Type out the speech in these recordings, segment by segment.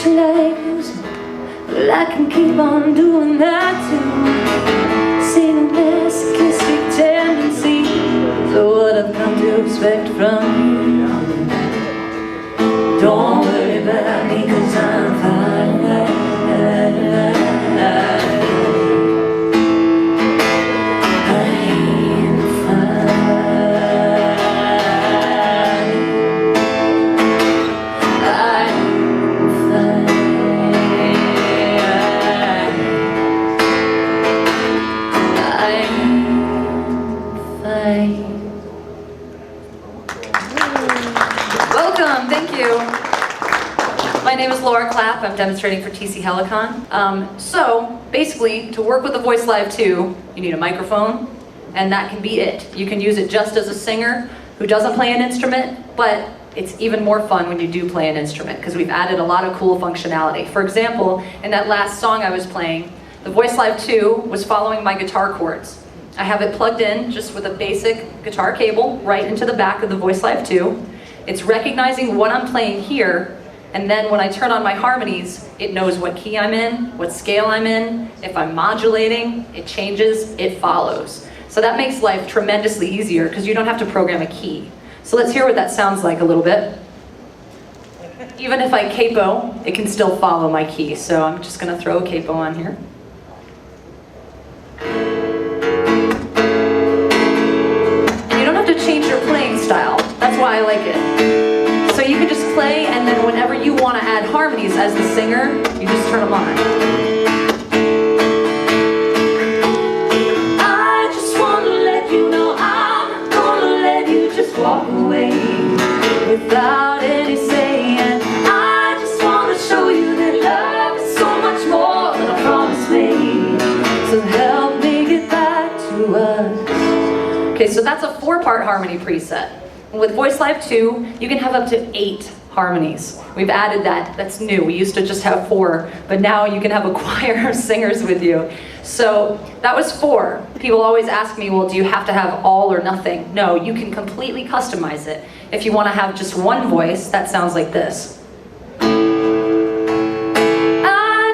you like music, well, I can keep on doing that too. Sing a masochistic tendency, so what I've come to expect from you. Don't worry about me, 'cause I'm fine. Welcome, thank you. My name is Laura Clapp. I'm demonstrating for TC-Helicon. So basically, to work with the VoiceLive 2, you need a microphone, and that can be it. You can use it just as a singer who doesn't play an instrument, but it's even more fun when you do play an instrument, because we've added a lot of cool functionality. For example, in that last song I was playing, the VoiceLive 2 was following my guitar chords. I have it plugged in just with a basic guitar cable right into the back of the VoiceLive 2. It's recognizing what I'm playing here, and then when I turn on my harmonies, it knows what key I'm in, what scale I'm in. If I'm modulating, it changes, it follows. So that makes life tremendously easier because you don't have to program a key. So let's hear what that sounds like a little bit. Even if I capo, it can still follow my key. So I'm just gonna throw a capo on here. And you don't have to change your playing style. That's why I like it. So you can just play, and then whenever you want to add harmonies as the singer, you just turn them on. I just want to let you know I'm gonna let you just walk away without any say. And I just want to show you that love is so much more than a promise made. So help me get back to us. Okay, so that's a 4-part harmony preset. With VoiceLive 2, you can have up to 8 harmonies. We've added that. That's new. We used to just have 4, but now you can have a choir of singers with you. So that was 4. People always ask me, well, do you have to have all or nothing? No, you can completely customize it. If you want to have just one voice, that sounds like this. I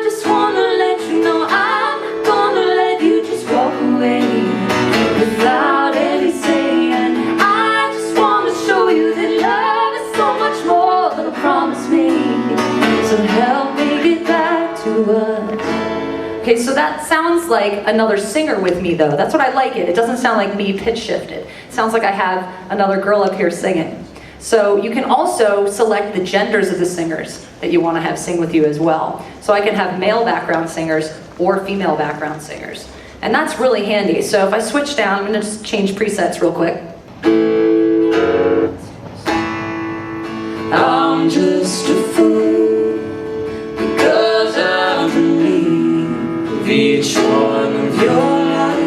just want to let you know I'm gonna let you just walk away without any say. And I just want to show you that love is so much more than a promise made. So help me get back to us. Okay, so that sounds like another singer with me though. That's what I like it. It doesn't sound like me pitch shifted. It sounds like I have another girl up here singing. So you can also select the genders of the singers that you want to have sing with you as well. So I can have male background singers or female background singers. And that's really handy. So if I switch down, I'm going to just change presets real quick. I'm just a fool because I believe each one of your life.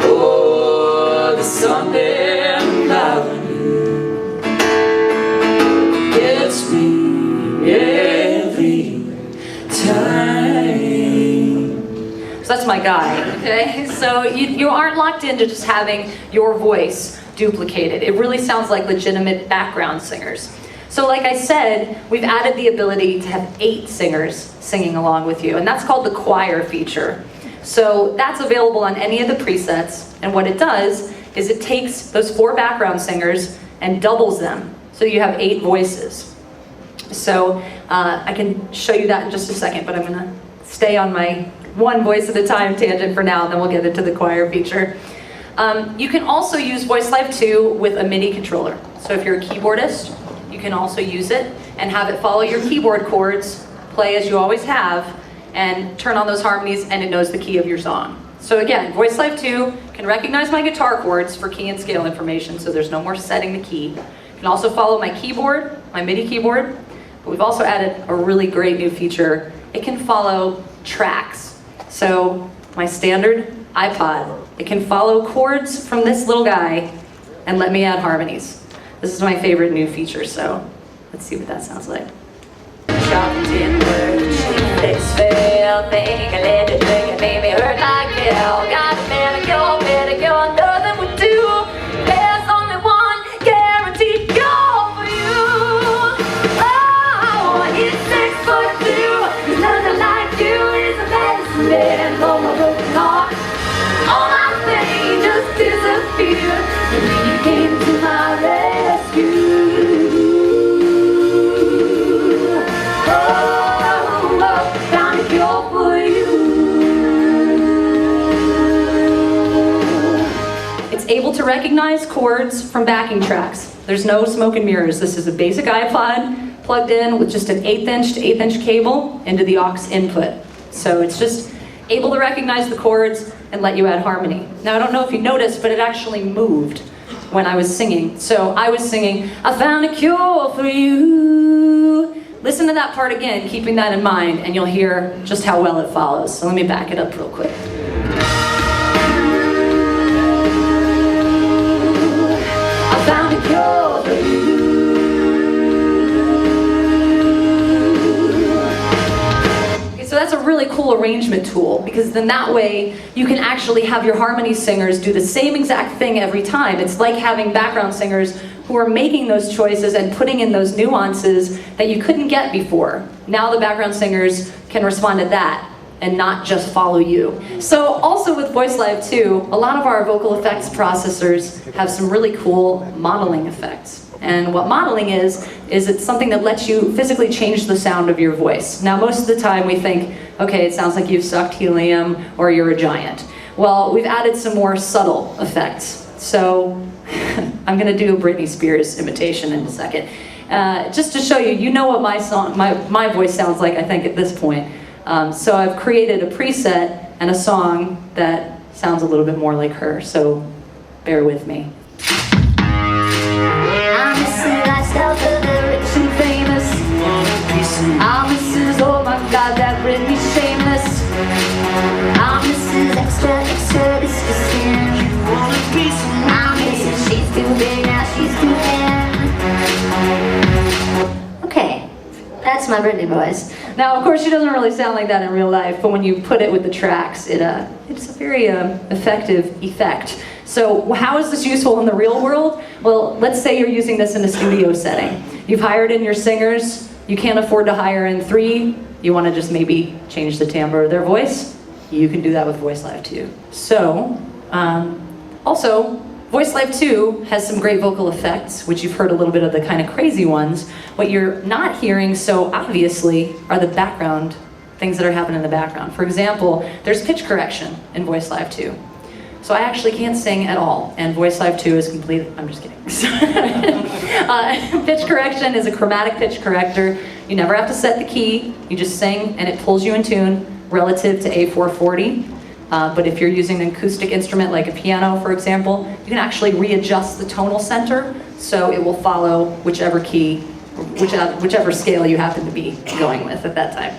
Oh, the Sunday cloud gets me every time. So that's my guy, okay? So you aren't locked into just having your voice duplicated. It really sounds like legitimate background singers. So like I said, we've added the ability to have 8 singers singing along with you, and that's called the choir feature. So that's available on any of the presets, and what it does is it takes those 4 background singers and doubles them, so you have 8 voices. So I can show you that in just a second, but I'm gonna stay on my one voice at a time tangent for now, and then we'll get into the choir feature. You can also use VoiceLive 2 with a MIDI controller. So if you're a keyboardist, you can also use it and have it follow your keyboard chords, play as you always have, and turn on those harmonies, and it knows the key of your song. So again, VoiceLive 2 can recognize my guitar chords for key and scale information, so there's no more setting the key. It can also follow my keyboard, my MIDI keyboard, but we've also added a really great new feature. It can follow tracks. So my standard iPod, it can follow chords from this little guy and let me add harmonies. This is my favorite new feature, so let's see what that sounds like. Chopped in words, this fail thing, I let it drink, it made me hurt like hell. Got a better go, nothing would do. There's only one guaranteed goal for you. Oh. able to recognize chords from backing tracks. There's no smoke and mirrors. This is a basic iPod plugged in with just an 1/8 inch to 1/8 inch cable into the aux input. So it's just able to recognize the chords and let you add harmony. Now I don't know if you noticed, but it actually moved when I was singing. So I was singing, I found a cure for you. Listen to that part again, keeping that in mind, and you'll hear just how well it follows. So let me back it up real quick. I found a cure for you. Okay, so that's a really cool arrangement tool, because then that way you can actually have your harmony singers do the same exact thing every time. It's like having background singers who are making those choices and putting in those nuances that you couldn't get before. Now the background singers can respond to that and not just follow you. So also with VoiceLive too, a lot of our vocal effects processors have some really cool modeling effects. And what modeling is it's something that lets you physically change the sound of your voice. Now most of the time we think, okay, it sounds like you've sucked helium or you're a giant. Well, we've added some more subtle effects. So I'm gonna do a Britney Spears imitation in a second. Just to show you, you know what my voice sounds like, I think, at this point. So I've created a preset and a song that sounds a little bit more like her, so bear with me. I'm missing lifestyle for the rich and famous. I'm Mrs. Oh my God, that Britney's shameless. I'm Mrs. Extra, disgusting. I'm Mrs. She's too big, now she's too thin. Okay, that's my Britney voice. Now, of course, she doesn't really sound like that in real life, but when you put it with the tracks, it's a very effective effect. So how is this useful in the real world? Well, let's say you're using this in a studio setting. You've hired in your singers, you can't afford to hire in 3, you want to just maybe change the timbre of their voice, you can do that with VoiceLive too. So, also, VoiceLive 2 has some great vocal effects, which you've heard a little bit of the kind of crazy ones. What you're not hearing so obviously are the background, things that are happening in the background. For example, there's pitch correction in VoiceLive 2. So I actually can't sing at all, and VoiceLive 2 is complete, I'm just kidding. Pitch correction is a chromatic pitch corrector. You never have to set the key, you just sing and it pulls you in tune relative to A440. But if you're using an acoustic instrument like a piano, for example, you can actually readjust the tonal center so it will follow whichever key, whichever scale you happen to be going with at that time.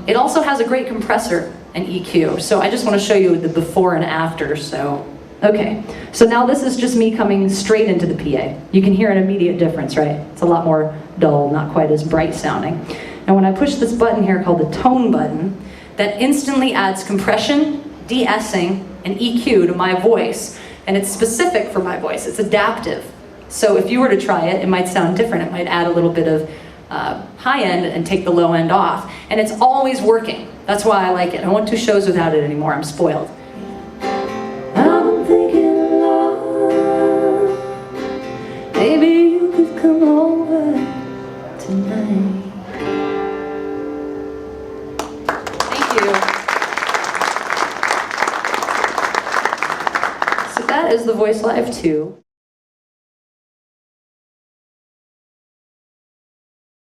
It also has a great compressor and EQ. So I just want to show you the before and after. So, okay. So now this is just me coming straight into the PA. You can hear an immediate difference, right? It's a lot more dull, not quite as bright sounding. And when I push this button here called the tone button, that instantly adds compression, de-essing, and EQ to my voice. And it's specific for my voice, it's adaptive. So if you were to try it, it might sound different. It might add a little bit of high end and take the low end off. And it's always working. That's why I like it. I won't do shows without it anymore, I'm spoiled. I'm thinking, Lord, maybe you could come over tonight. That is the VoiceLive 2.